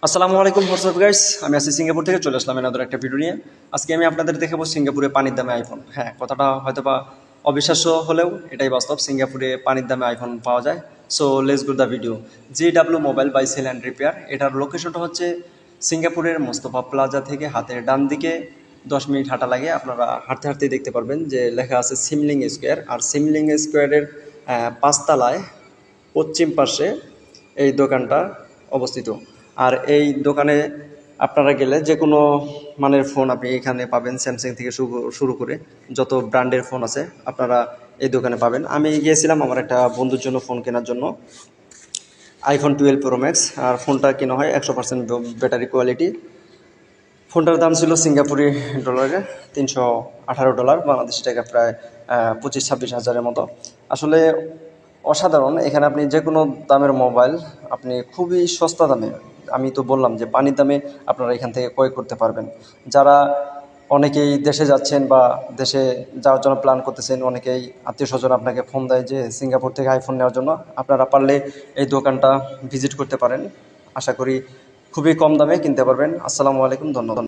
আসসালামু আলাইকুম WhatsApp guys, আমি আছি সিঙ্গাপুর থেকে চলে আসলাম এনাদের একটা ভিডিও নিয়ে। আজকে আমি আপনাদের দেখাবো সিঙ্গাপুরে পানির দামে আইফোন। হ্যাঁ, কথাটা হয়তোবা অবিশ্বাস্য হলেও এটাই বাস্তব, সিঙ্গাপুরে পানির দামে আইফোন পাওয়া যায়। So let's go the video. GW mobile buy sell and repair, এটার লোকেশনটা হচ্ছে সিঙ্গাপুরের মোস্তফা প্লাজা থেকে হাতের ডান দিকে 10 মিনিট হাঁটা লাগে। আপনারা হাঁটতে হাঁটতেই দেখতে পারবেন যে লেখা আছে সিমলিং স্কোয়ার, আর সিমলিং স্কোয়ারের 5তলায় পশ্চিম পাশে এই দোকানটা অবস্থিত। আর এই দোকানে আপনারা গেলে যে কোনো মানের ফোন আপনি এখানে পাবেন, স্যামসাং থেকে শুরু করে যত ব্র্যান্ডের ফোন আছে আপনারা এই দোকানে পাবেন। আমি গিয়েছিলাম আমার একটা বন্ধুর জন্য ফোন কেনার জন্য, আইফোন 12 প্রো ম্যাক্স। আর ফোনটা কেনা হয় 100% ব্যাটারি কোয়ালিটি। ফোনটার দাম ছিল সিঙ্গাপুরি ডলারে $318, বাংলাদেশি টাকা প্রায় 25-26 হাজারের মতো। আসলে অসাধারণ। এখানে আপনি যে কোনো দামের মোবাইল আপনি খুবই সস্তা দামে, আমি তো বললাম যে পানির দামে আপনারা এখান থেকে ক্রয় করতে পারবেন। যারা অনেকেই দেশে যাচ্ছেন বা দেশে যাওয়ার জন্য প্ল্যান করতেছেন, অনেকেই আত্মীয় স্বজন আপনাকে ফোন দেয় যে সিঙ্গাপুর থেকে আইফোন নেওয়ার জন্য, আপনারা পারলে এই দোকানটা ভিজিট করতে পারেন। আশা করি খুবই কম দামে কিনতে পারবেন। আসসালামু আলাইকুম, ধন্যবাদ।